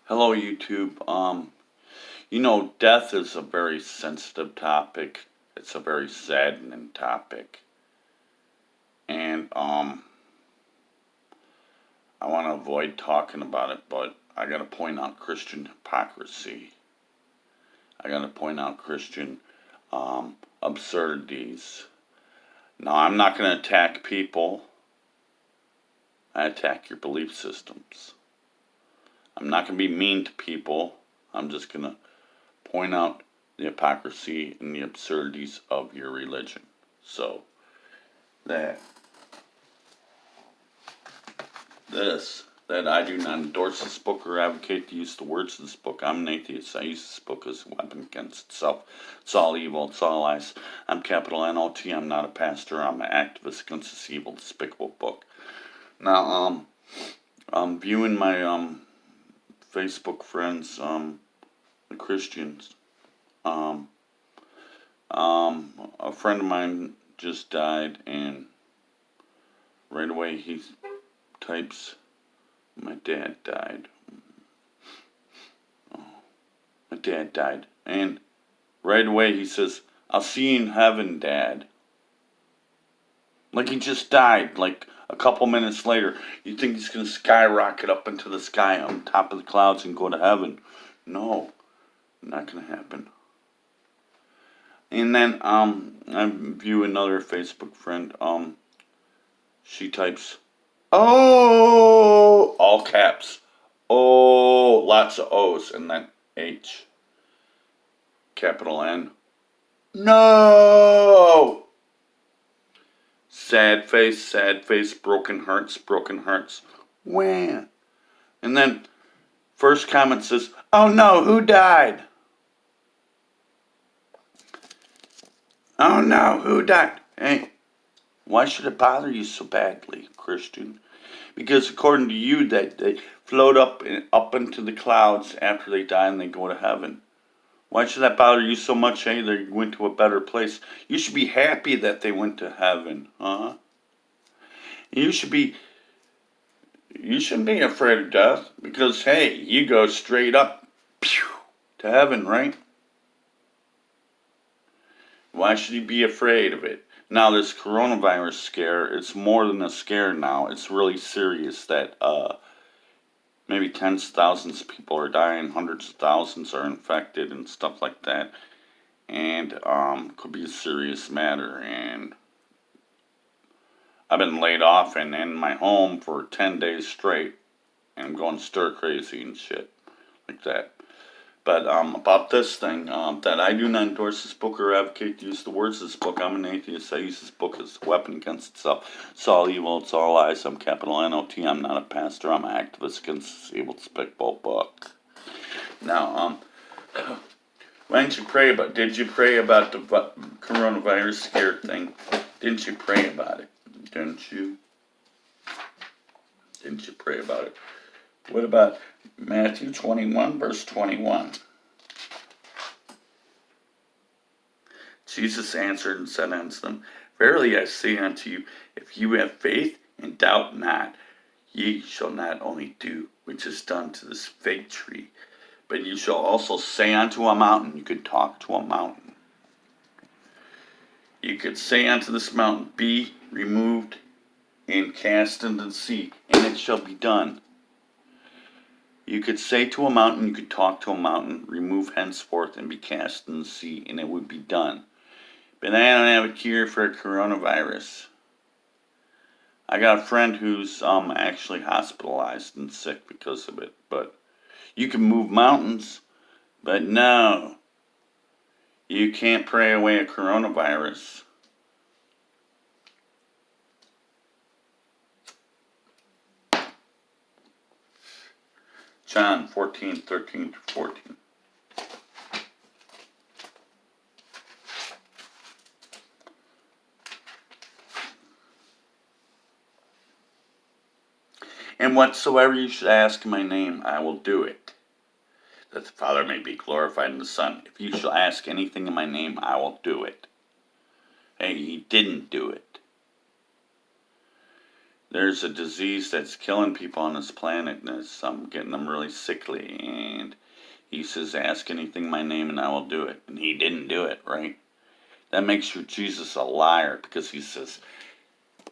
Hello, YouTube. Death is a very sensitive topic. It's a very saddening topic, and I want to avoid talking about it. But I got to point out Christian hypocrisy. I got to point out Christian absurdities. Now, I'm not going to attack people. I attack your belief systems. I'm not going to be mean to people. I'm just going to point out the hypocrisy and the absurdities of your religion. So, that I do not endorse this book or advocate the use of the words of this book. I'm an atheist. I use this book as a weapon against itself. It's all evil. It's all lies. I'm capital N-O-T. I'm not a pastor. I'm an activist against this evil, despicable book. Now, I'm viewing my Facebook friends, the Christians. A friend of mine just died, and right away he types, "My dad died. Oh, my dad died." And right away he says, "I'll see you in heaven, Dad." Like he just died, like a couple minutes later. You think he's going to skyrocket up into the sky on top of the clouds and go to heaven. No, not going to happen. And then I view another Facebook friend. She types, "Oh," all caps. "Oh," lots of O's, and then H, capital N. "No." Sad face, broken hearts, broken hearts. Wham. And then first comment says, "Oh no, who died?" Oh no, who died? Hey, why should it bother you so badly, Christian? Because according to you, that they float up into the clouds after they die and they go to heaven. Why should that bother you so much? Hey, they went to a better place. You should be happy that they went to heaven, huh? You shouldn't be afraid of death because hey, you go straight up to heaven, right? Why should you be afraid of it? Now, this coronavirus scare, it's more than a scare now. It's really serious that maybe tens of thousands of people are dying, hundreds of thousands are infected and stuff like that. And could be a serious matter. And I've been laid off and in my home for 10 days straight. And I'm going stir crazy and shit like that. But about this thing, that I do not endorse this book or advocate to use the words of this book. I'm an atheist. I use this book as a weapon against itself. It's all evil. It's all lies. I'm capital N-O-T. I'm not a pastor. I'm an activist against this evil, despicable book. Now, why didn't you pray about? Did you pray about the coronavirus scare thing? Didn't you pray about it? Didn't you? Didn't you pray about it? What about Matthew 21, verse 21? Jesus answered and said unto them, "Verily I say unto you, if you have faith and doubt not, ye shall not only do which is done to this fig tree, but you shall also say unto a mountain." You could talk to a mountain. You could say unto this mountain, "Be removed and cast into the sea, and it shall be done." You could say to a mountain, you could talk to a mountain, "Remove henceforth and be cast in the sea," and it would be done. But I don't have a cure for coronavirus. I got a friend who's actually hospitalized and sick because of it. But you can move mountains, but no, you can't pray away a coronavirus. John 14:13-14. "And whatsoever you should ask in my name, I will do it, that the Father may be glorified in the Son. If you shall ask anything in my name, I will do it." Hey, he didn't do it. there's a disease that's killing people on this planet, and it's getting them really sickly. And he says, ask anything in my name and I will do it. And he didn't do it, right? That makes you Jesus a liar, because he says,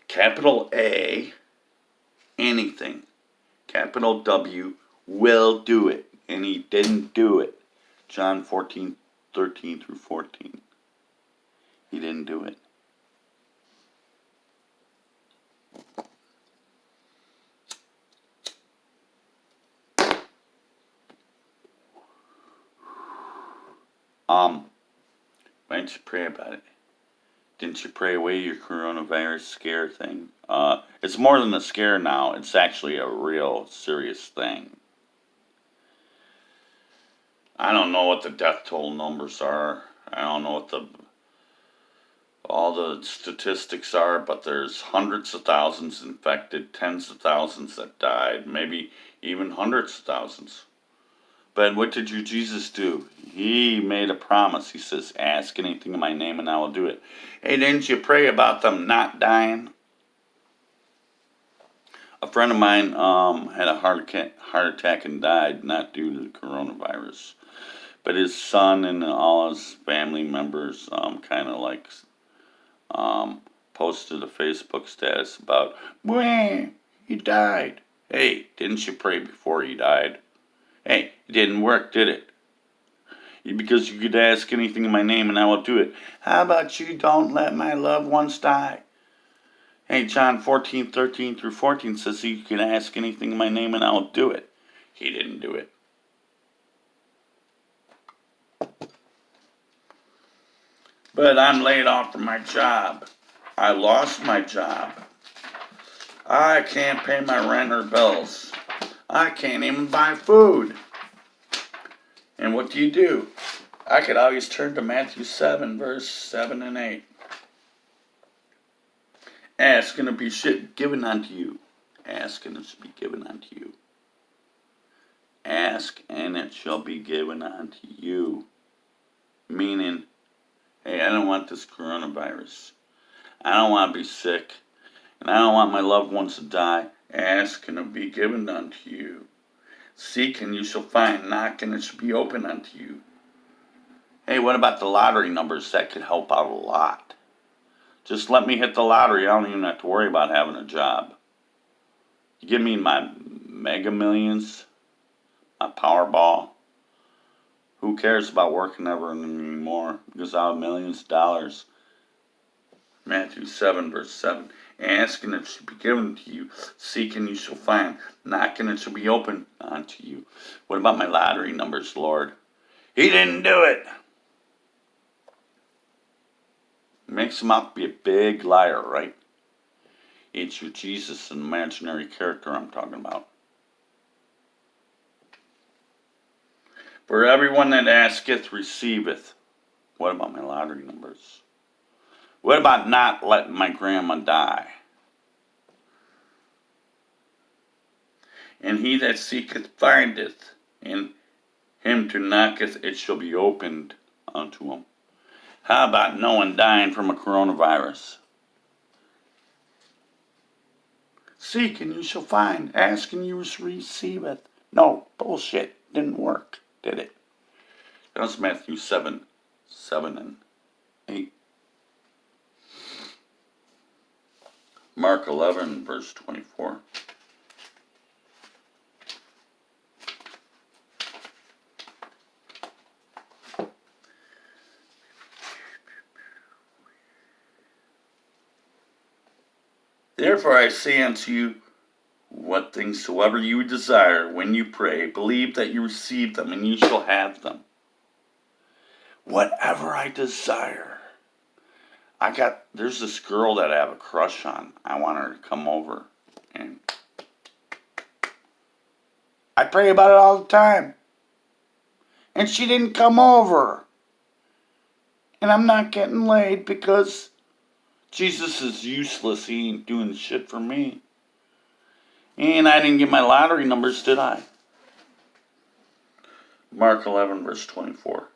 capital A, anything. Capital W, will do it. And he didn't do it. John 14:13 through 14. He didn't do it. Why didn't you pray about it? Didn't you pray away your coronavirus scare thing? It's more than a scare now. It's actually a real serious thing. I don't know what the death toll numbers are. I don't know what all the statistics are, but there's hundreds of thousands infected, tens of thousands that died, maybe even hundreds of thousands. But what did your Jesus do? He made a promise. He says, ask anything in my name and I will do it. Hey, didn't you pray about them not dying? A friend of mine had a heart attack and died, not due to the coronavirus. But his son and all his family members kind of like posted a Facebook status about, "Wah, he died." Hey, didn't you pray before he died? Hey, it didn't work, did it? Because you could ask anything in my name and I will do it. How about you don't let my loved ones die? Hey, John 14:13 through 14 says you can ask anything in my name and I will do it. He didn't do it. But I'm laid off from my job. I lost my job. I can't pay my rent or bills. I can't even buy food. And what do? I could always turn to Matthew 7, verse 7 and 8. Ask and it be given unto you. Ask and it shall be given unto you. Ask and it shall be given unto you. Meaning, hey, I don't want this coronavirus. I don't want to be sick. And I don't want my loved ones to die. Ask and it will be given unto you. Seek and you shall find. Knock and it shall be open unto you. Hey, what about the lottery numbers? That could help out a lot. Just let me hit the lottery. I don't even have to worry about having a job. You give me my Mega Millions, my Powerball. Who cares about working ever anymore? Because I have millions of dollars. Matthew 7, verse 7. Ask and it shall be given to you. Seek and you shall find. Knock and it shall be opened unto you. What about my lottery numbers, Lord? He didn't do it. Makes him out to be a big liar, right? It's your Jesus, an imaginary character I'm talking about. For everyone that asketh, receiveth. What about my lottery numbers? What about not letting my grandma die? And he that seeketh findeth, and him to knocketh it shall be opened unto him. How about no one dying from a coronavirus? Seek and you shall find. Ask and you receiveth. No, bullshit. Didn't work, did it? That's Matthew 7, 7 and 8. Mark 11, verse 24. Therefore I say unto you, what things soever you desire when you pray, believe that you receive them and you shall have them. Whatever I desire. There's this girl that I have a crush on. I want her to come over. And I pray about it all the time. And she didn't come over. And I'm not getting laid because Jesus is useless. He ain't doing shit for me. And I didn't get my lottery numbers, did I? Mark 11, verse 24.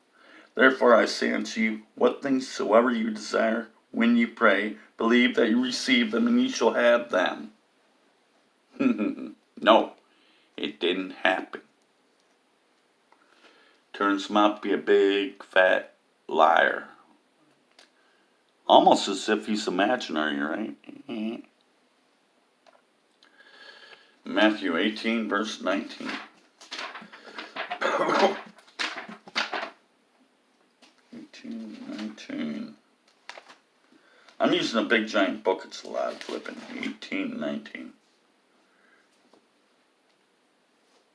Therefore I say unto you, what things soever you desire, when you pray, believe that you receive them, and you shall have them. No, it didn't happen. Turns him out to be a big, fat liar. Almost as if he's imaginary, right? Matthew 18, verse 19. 18:19. I'm using a big giant book. It's a lot of flipping. 18:19.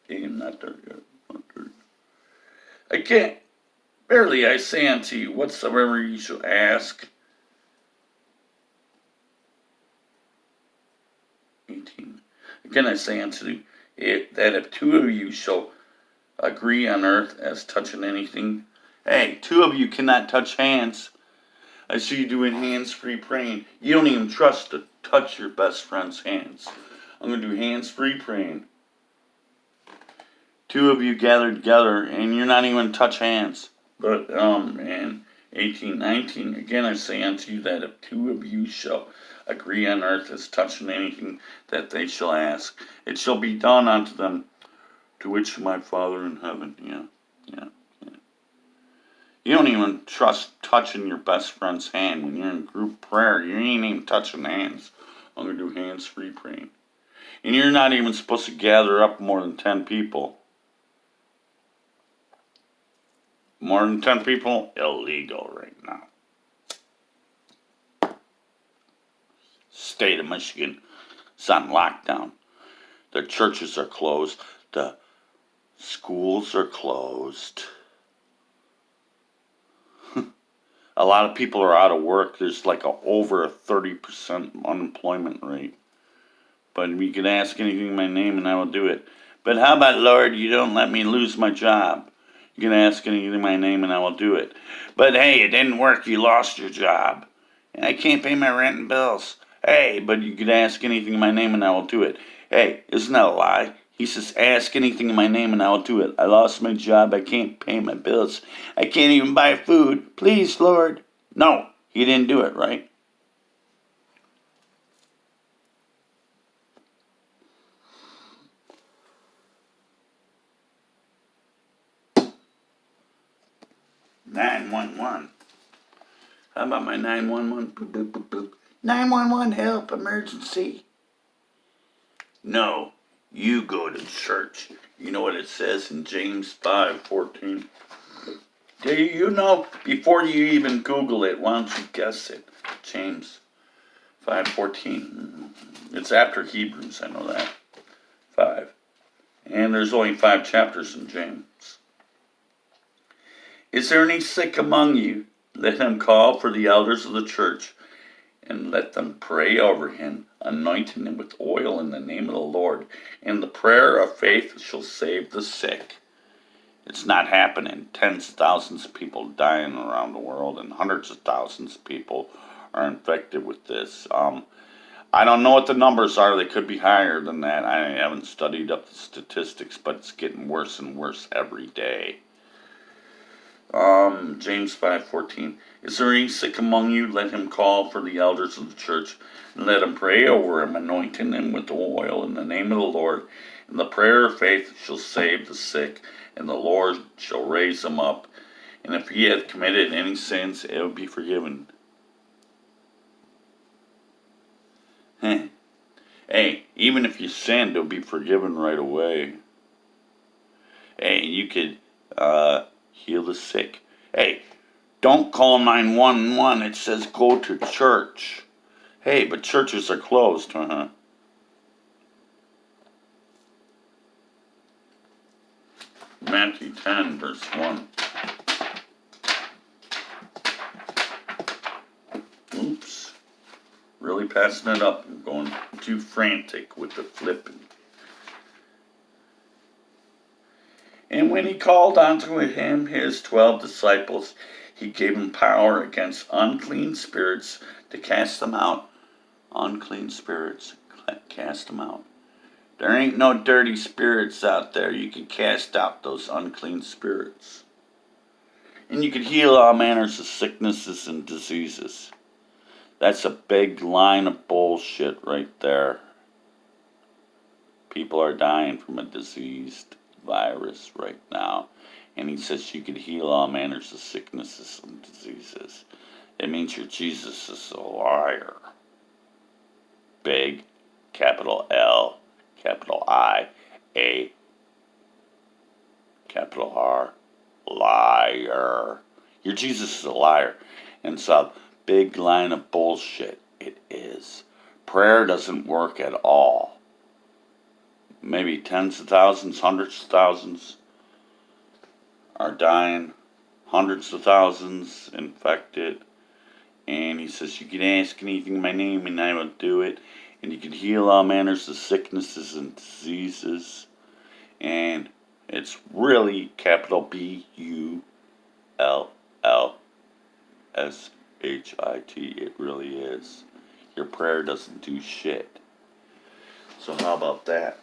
Not there yet. Not there. I can't. Verily I say unto you, whatsoever you shall ask. 18. Again I say unto you, that if two of you shall agree on earth as touching anything. Hey, two of you cannot touch hands. I see you doing hands-free praying. You don't even trust to touch your best friend's hands. I'm going to do hands-free praying. Two of you gathered together, and you're not even touch hands. But, and 18:19, again I say unto you that if two of you shall agree on earth as touching anything that they shall ask, it shall be done unto them, to which my Father in heaven. Yeah. You don't even trust touching your best friend's hand when you're in group prayer. You ain't even touching hands. I'm going to do hands-free praying. And you're not even supposed to gather up more than 10 people. More than 10 people? Illegal right now. State of Michigan is on lockdown. The churches are closed. The schools are closed. A lot of people are out of work. There's like over a 30% unemployment rate. But you can ask anything in my name and I will do it. But how about, Lord, you don't let me lose my job? You can ask anything in my name and I will do it. But hey, it didn't work. You lost your job. And I can't pay my rent and bills. Hey, but you can ask anything in my name and I will do it. Hey, isn't that a lie? He says, ask anything in my name and I will do it. I lost my job. I can't pay my bills. I can't even buy food. Please, Lord. No, he didn't do it, right? (911). How about my 911? Boop, boop, boop, boop. 911 help, emergency. No, you go to church. You know what it says in James 5:14? Do you know? Before you even Google it, why don't you guess it? James 5:14. It's after Hebrews, I know that. 5. And there's only 5 chapters in James. Is there any sick among you? Let him call for the elders of the church, and let them pray over him, anointing him with oil in the name of the Lord. And the prayer of faith shall save the sick. It's not happening. Tens of thousands of people dying around the world, and hundreds of thousands of people are infected with this. I don't know what the numbers are. They could be higher than that. I haven't studied up the statistics, but it's getting worse and worse every day. James 5:14. Is there any sick among you? Let him call for the elders of the church, and let him pray over him, anointing him with oil in the name of the Lord. And the prayer of faith shall save the sick, and the Lord shall raise him up. And if he hath committed any sins, it will be forgiven. Hey, even if you sinned, it'll be forgiven right away. Hey, you could heal the sick. Hey, don't call 911. It says go to church. Hey, but churches are closed, huh? Matthew 10, verse 1. Oops. Really passing it up. I'm going too frantic with the flipping. And when he called unto him his 12 disciples, he gave them power against unclean spirits to cast them out. Unclean spirits, cast them out. There ain't no dirty spirits out there. You can cast out those unclean spirits. And you can heal all manners of sicknesses and diseases. That's a big line of bullshit right there. people are dying from a diseased virus right now. And he says you could heal all manners of sicknesses and diseases. It means your Jesus is a liar. Big, capital L, capital I, A, capital R, liar. Your Jesus is a liar. And it's a big line of bullshit. It is. Prayer doesn't work at all. Maybe tens of thousands, hundreds of thousands are dying, hundreds of thousands infected. And he says, you can ask anything in my name and I will do it. And you can heal all manners of sicknesses and diseases. And it's really capital BULLSHIT. It really is. Your prayer doesn't do shit. So how about that?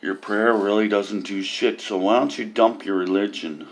Your prayer really doesn't do shit. So why don't you dump your religion?